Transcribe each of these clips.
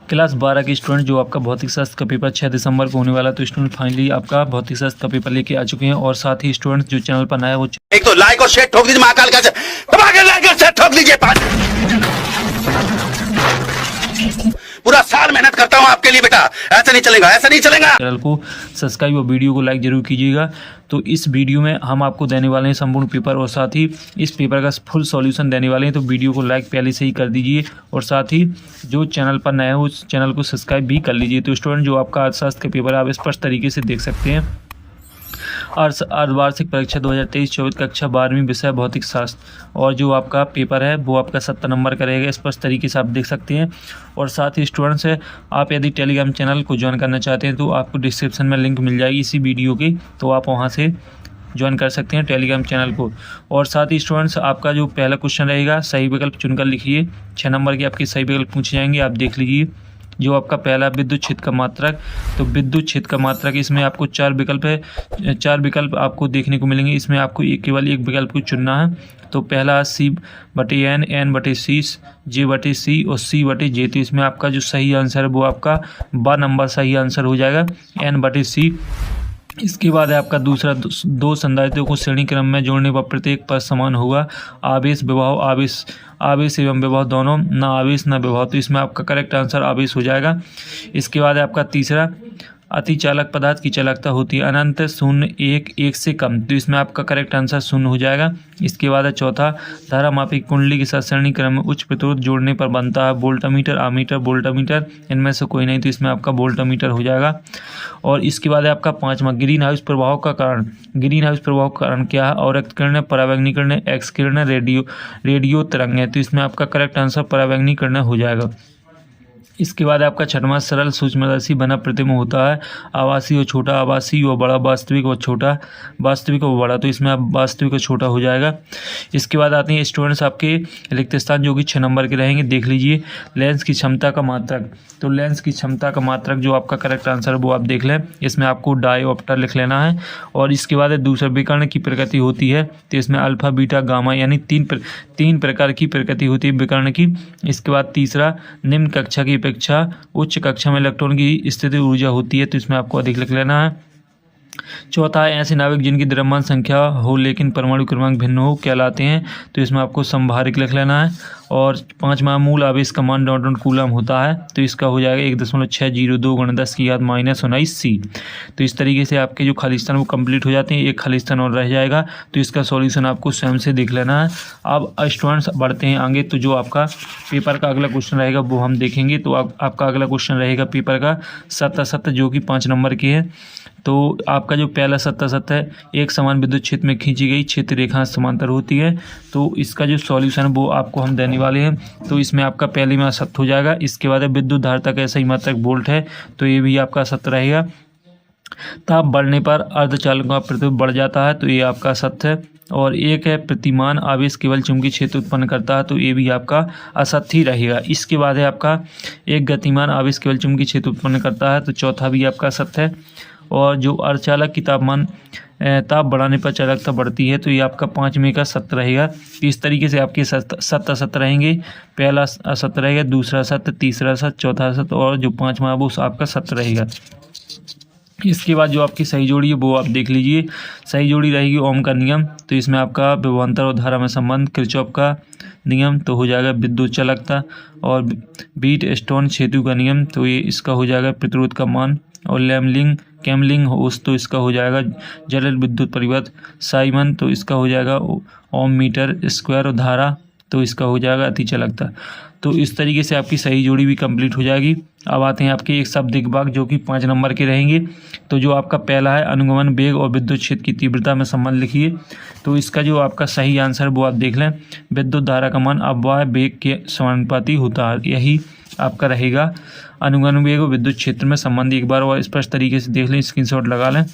Class 12 के student जो आपका भौतिक शास्त्र का पेपर 6 दिसंबर को होने वाला, तो स्टूडेंट फाइनली आपका भौतिक शास्त्र का पेपर लेके आ चुके हैं। और साथ ही स्टूडेंट जो चैनल पर नया है वो एक तो लाइक और शेयर ठोक दीजिए, महाकाल का लाइक और शेयर ठोक दीजिए। पूरा साल मेहनत करता हूं आपके लिए बेटा, ऐसा नहीं चलेगा, ऐसा नहीं चलेगा। चैनल को सब्सक्राइब और वीडियो को लाइक जरूर कीजिएगा। तो इस वीडियो में हम आपको देने वाले हैं संपूर्ण पेपर और साथ ही इस पेपर का फुल सॉल्यूशन देने वाले हैं। तो वीडियो को लाइक पहले से ही कर दीजिए और साथ ही जो चैनल पर नया है उस चैनल को सब्सक्राइब भी कर लीजिए। तो स्टूडेंट जो आपका अर्थशास्त्र का पेपर आप स्पष्ट तरीके से देख सकते हैं। अर्धवार्षिक परीक्षा 2023-24 कक्षा 12वीं विषय भौतिक शास्त्र, और जो आपका पेपर है वो आपका 70 नंबर का रहेगा। स्पष्ट तरीके से आप देख सकते हैं। और साथ ही स्टूडेंट्स है, आप यदि टेलीग्राम चैनल को ज्वाइन करना चाहते हैं तो आपको डिस्क्रिप्शन में लिंक मिल जाएगी इसी वीडियो की, तो आप वहां से ज्वाइन कर सकते हैं टेलीग्राम चैनल को। और साथ ही स्टूडेंट्स आपका जो पहला क्वेश्चन रहेगा सही विकल्प चुनकर लिखिए। 6 नंबर के आपके सही विकल्प पूछे जाएंगे, आप देख लीजिए। जो आपका पहला विद्युत क्षेत्र का मात्रक, तो विद्युत क्षेत्र का मात्रक इसमें आपको 4 विकल्प है, 4 विकल्प आपको देखने को मिलेंगे। इसमें आपको केवल एक विकल्प को चुनना है। तो पहला C/N, N/C, J/C और C/J। तो इसमें आपका जो सही आंसर है वो आपका 12 नंबर सही आंसर हो जाएगा, N/C। इसके बाद है आपका दूसरा, दो संधारित्रों को श्रेणी क्रम में जोड़ने पर प्रत्येक पद समान होगा। आवेश विभव, आवेश एवं विभव दोनों, ना आवेश ना विभव। तो इसमें आपका करेक्ट आंसर आवेश हो जाएगा। इसके बाद है आपका तीसरा, अतिचालक पदार्थ की चालकता होती है अनंत, 0, 1, 1 से कम। तो इसमें आपका करेक्ट आंसर 0 हो जाएगा। इसके बाद है चौथा, धारा मापी कुंडली के साथ श्रेणी क्रम में उच्च प्रतिरोध जोड़ने पर बनता है वोल्टमीटर, आमीटर, वोल्टमीटर। इनमें से कोई नहीं, तो इसमें आपका वोल्टमीटर हो जाएगा। और इसके बाद है आपका पांचवा, ग्रीन हाउस प्रभाव का कारण। ग्रीन हाउस प्रभाव का कारण क्या है? अवरक्त किरण, परावैंगनी किरण, एक्स किरण, रेडियो तरंग है। तो इसमें आपका करेक्ट आंसर परावैंगनी किरण हो जाएगा। इसके बाद आपका छठवां, सरल सूक्ष्मदर्शी बना प्रतिबिंब होता है आभासी और छोटा, आभासी और बड़ा, वास्तविक और छोटा, वास्तविक और बड़ा। तो इसमें आप वास्तविक और छोटा हो जाएगा। इसके बाद आते हैं स्टूडेंट्स आपके रिक्त स्थान जो कि 6 नंबर के रहेंगे, देख लीजिए। लेंस की क्षमता का मात्रक, तो लेंस की क्षमता का मात्रक जो आपका करेक्ट आंसर है वो आप देख लें। इसमें आपको डायोप्टर लिख लेना है। और इसके बाद दूसरा, विकर्ण की प्रकृति होती है, तो इसमें अल्फा, बीटा, गामा यानी तीन प्रकार की प्रकृति होती है विकर्ण की। इसके बाद तीसरा, निम्न कक्षा की अपेक्षा उच्च कक्षा में इलेक्ट्रॉन की स्थिति ऊर्जा होती है, तो इसमें आपको अधिक लिख लेना है। चौथा है, ऐसे नाविक जिनकी द्रव्यमान संख्या हो लेकिन परमाणु क्रमांक भिन्न हो कहलाते हैं, तो इसमें आपको संभारिक लिख लेना है। और पांचवा, मूल आवेश का मान डॉट कूलम होता है, तो इसका हो जाएगा 1.602 × 10⁻⁻19 C। तो इस तरीके से आपके जो खाली स्थान वो कंप्लीट हो जाते हैं। एक खाली स्थान और रह जाएगा, तो इसका सॉल्यूशन आपको स्वयं से देख लेना है। अब स्टूडेंट्स बढ़ते हैं आगे। तो जो आपका पेपर का अगला क्वेश्चन रहेगा वो हम देखेंगे। तो आपका अगला क्वेश्चन रहेगा पेपर का 7 जो कि 5 नंबर के है। तो आपका जो पहला 7 है, एक समान विद्युत क्षेत्र में खींची गई क्षेत्र रेखा समांतर होती है। तो इसका जो सॉल्यूशन वो आपको हम देने वाले हैं। तो इसमें आपका पहले में 7 हो जाएगा। इसके बाद विद्युत धारिता का ऐसा ही मात्रक वोल्ट है, तो ये भी आपका 7 रहेगा। ताप बढ़ने पर अर्धचालक का प्रतिरोध बढ़ जाता है, तो ये आपका 7 है। और एक है, प्रतिमान आवेश केवल चुंबकीय क्षेत्र उत्पन्न करता है, तो ये भी आपका असत्य ही रहेगा। इसके बाद है आपका, एक गतिमान आवेश केवल चुंबकीय क्षेत्र उत्पन्न करता है, तो चौथा भी आपका सत्य है। और जो अर्धचालक की ताप बढ़ाने पर चालकता बढ़ती है, तो ये आपका 5 में का 7 रहेगा। इस तरीके से आपके 7 असत्य रहेंगे। पहला असत्य रहेगा, दूसरा सत्य, तीसरा सत्य, चौथा सत्य और जो 5वां वो आपका 7 रहेगा। इसके बाद जो आपकी सही जोड़ी है वो आप देख लीजिए। सही जोड़ी रहेगी ओम का नियम, तो इसमें आपका विभवांतर और धारा में संबंध, किरचॉफ का नियम तो हो जाएगा विद्युत चालकता। और बीट स्टोन सेतु का नियम, तो ये इसका हो जाएगा प्रतिरोध का मान। और कैमलिंग होस, तो इसका हो जाएगा जल विद्युत परिवर्त। साइमन, तो इसका हो जाएगा ओम मीटर स्क्वायर। और धारा, तो इसका हो जाएगा अतिचालकता। तो इस तरीके से आपकी सही जोड़ी भी कंप्लीट हो जाएगी। अब आते हैं आपके एक शब्द दिग्भाग जो कि 5 नंबर के रहेंगे। तो जो आपका पहला है, अनुगमन वेग और विद्युत क्षेत्र की तीव्रता में संबंध लिखिए। तो इसका जो आपका सही आंसर वो आप देख लें। विद्युत धारा का मान अपवाह वेग के समानुपाती होता है, यही आपका रहेगा। अनुगमन वेग और विद्युत क्षेत्र में संबंध एक बार और स्पष्ट तरीके से देख लें, स्क्रीनशॉट लगा लें।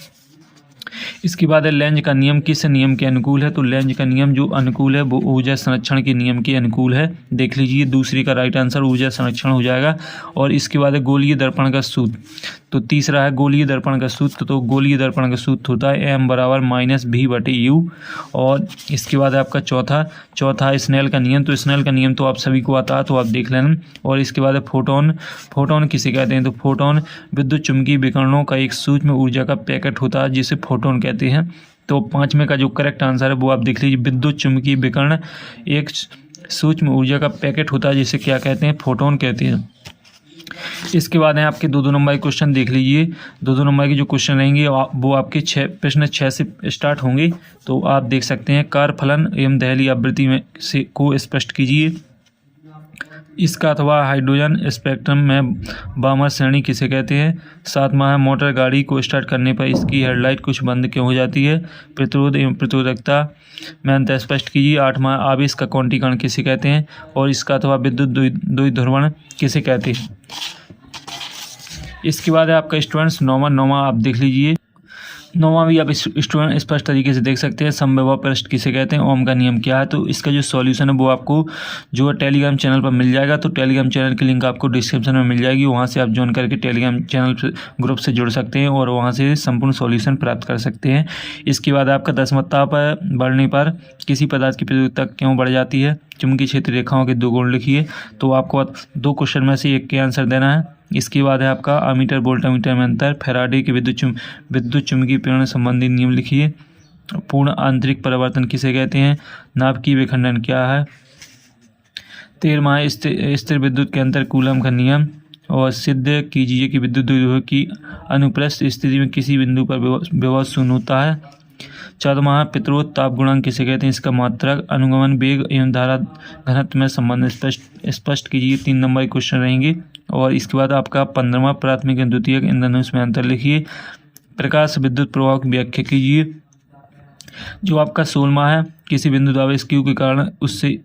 इसके बाद है लेंज का नियम किस नियम के अनुकूल है। तो लेंज का नियम जो अनुकूल है वो ऊर्जा संरक्षण के नियम के अनुकूल है। देख लीजिए दूसरी का राइट आंसर ऊर्जा संरक्षण हो जाएगा। और इसके बाद है गोलीय दर्पण का सूत्र। तो तीसरा है गोलीय दर्पण का सूत्र। तो गोलीय दर्पण का सूत्र होता है m = -v/u। और इसके बाद है आपका चौथा स्नेल का नियम। तो स्नेल का नियम तो आप सभी को आता है, तो आप देख लेना। और इसके बाद है फोटोन किसे कहते हैं। तो फोटोन विद्युत चुम्बकीय विकिरणों का एक सूक्ष्म ऊर्जा का पैकेट होता है जिसे फोटोन कहते हैं। तो 5वें का जो करेक्ट आंसर है वो आप देख लीजिए, विद्युत चुम्बकीय विकिरण एक सूक्ष्म ऊर्जा का पैकेट होता है जिसे क्या कहते हैं, फोटोन कहते हैं। इसके बाद है आपके 2 नंबर के क्वेश्चन देख लीजिए। 2 नंबर के जो क्वेश्चन रहेंगे वो आपके प्रश्न 6 से स्टार्ट होंगे। तो आप देख सकते हैं, कार फलन एवं दहली आवृत्ति में से को स्पष्ट कीजिए। इसका अथवा हाइड्रोजन स्पेक्ट्रम में बामर श्रेणी किसे कहते हैं। 7वां है मोटर गाड़ी को स्टार्ट करने पर इसकी हेडलाइट कुछ बंद क्यों हो जाती है। प्रतिरोध एवं प्रतिरोधकता में अंतर स्पष्ट कीजिए। 8वां आवेश का क्वांटीकरण किसे कहते हैं। और इसका अथवा विद्युत द्विध्रुवण किसे कहते हैं। इसके बाद है आपका स्टूडेंट्स 9वां आप देख लीजिए। 9वां भी आप स्टूडेंट स्पष्ट तरीके से देख सकते हैं, समविभव पृष्ठ किसे कहते हैं, ओम का नियम क्या है। तो इसका जो सॉल्यूशन है वो आपको जो टेलीग्राम चैनल पर मिल जाएगा। तो टेलीग्राम चैनल की लिंक आपको डिस्क्रिप्शन में मिल जाएगी, वहां से आप ज्वाइन करके टेलीग्राम चैनल ग्रुप से जुड़ सकते हैं और वहां से संपूर्ण सॉल्यूशन प्राप्त कर सकते हैं। इसके बाद आपका 10वां ताप बढ़ने पर किसी पदार्थ की प्रतिरोधकता क्यों बढ़ जाती है। चुंबकीय क्षेत्र रेखाओं के 2 गुण लिखिए। तो आपको 2 क्वेश्चन में से एक के आंसर देना है। इसके बाद है आपका अमीटर वोल्टामीटर में अंतर, फैराडे के विद्युत चुम्बकीय प्रेरण संबंधी नियम लिखिए। पूर्ण आंतरिक परिवर्तन किसे कहते हैं। नाभिकीय विखंडन क्या है। 13वां स्थिर विद्युत के अंतर कूलम का नियम। और सिद्ध कीजिए कि विद्युत द्विध्रुव की अनुप्रस्थ स्थिति में किसी बिंदु पर विभव शून्य होता है। 14वां प्रतिरोध ताप गुणांक किसे कहते हैं। इसका मात्रक, अनुगमन वेग एवं धारा घनत्व में संबंध स्पष्ट कीजिए। 3 नंबर के क्वेश्चन रहेंगे। और इसके बाद आपका 15वां प्राथमिक एवं द्वितीयक इंद्रधनुष में अंतर लिखिए। प्रकाश विद्युत प्रवाह की व्याख्या कीजिए। जो आपका 16वां है, किसी बिंदु आवेश Q के कारण उससे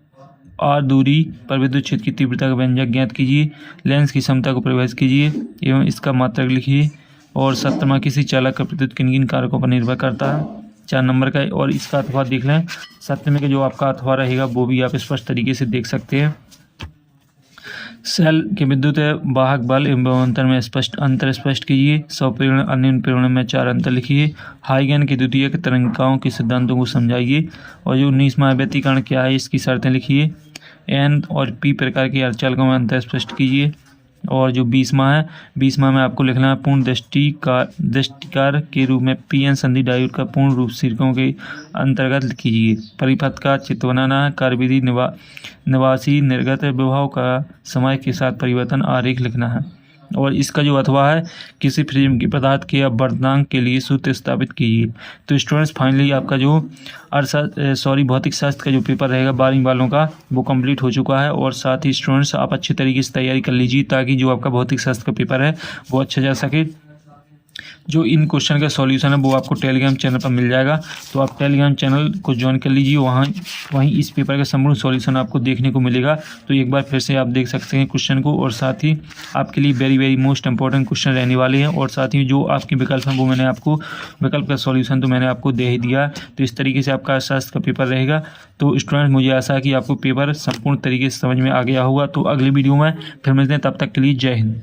r दूरी पर विद्युत क्षेत्र की तीव्रता का व्यंजक ज्ञात कीजिए। लेंस की क्षमता को परिभाषित कीजिए एवं इसका मात्रक लिखिए। और 17वां किसी चालक का विद्युत किन कारकों पर निर्भर करता है। 4 नंबर का। और इसका अथवा देख लें। 7वें का जो आपका अथवा रहेगा वो भी आप स्पष्ट तरीके से देख सकते हैं। सेल के विद्युत वाहक बल एवं अंतर में अंतर स्पष्ट कीजिए। स्वप्रेरण अन्य प्रेरण में 4 अंतर लिखिए। हाइगन की द्वितीयक तरंगिकाओं के सिद्धांतों को समझाइए। और जो 19वां व्यतिकरण क्या है इसकी शर्तें लिखिए। एन और पी प्रकार के अर्धचालकों में अंतर स्पष्ट कीजिए। और जो 20वां है, 20वां में आपको लिखना है पूर्ण दृष्टिकार के रूप में पीएन संधि डायोड का पूर्ण रूप सिरकों के अंतर्गत कीजिए। परिपथ का चित्र बनाना है। कार्यविधि निवासी निर्गत विभव का समय के साथ परिवर्तन आरेख लिखना है। और इसका जो अथवा है, किसी फ्रेम की पदार्थ के अपवर्तनांक के लिए सूत्र स्थापित कीजिए। तो स्टूडेंट्स फाइनली आपका जो भौतिक शास्त्र का जो पेपर रहेगा 12वीं वालों का वो कंप्लीट हो चुका है। और साथ ही स्टूडेंट्स आप अच्छे तरीके से तैयारी कर लीजिए ताकि जो आपका भौतिक शास्त्र का पेपर है वो अच्छा जा सके। जो इन क्वेश्चन का सॉल्यूशन है वो आपको टेलीग्राम चैनल पर मिल जाएगा। तो आप टेलीग्राम चैनल को ज्वाइन कर लीजिए, वहीं इस पेपर का संपूर्ण सॉल्यूशन आपको देखने को मिलेगा। तो एक बार फिर से आप देख सकते हैं क्वेश्चन को। और साथ ही आपके लिए वेरी मोस्ट इंपॉर्टेंट क्वेश्चन रहने वाले हैं। और साथ ही जो आपके विकल्प हैं वो मैंने आपको विकल्प का सॉल्यूशन तो मैंने आपको दे ही दिया। तो इस तरीके से आपका शास्त्र का पेपर रहेगा। तो स्टूडेंट मुझे आशा है कि आपको पेपर संपूर्ण तरीके से समझ में आ गया होगा। तो अगली वीडियो में फिर मिलते हैं, तब तक के लिए जय हिंद।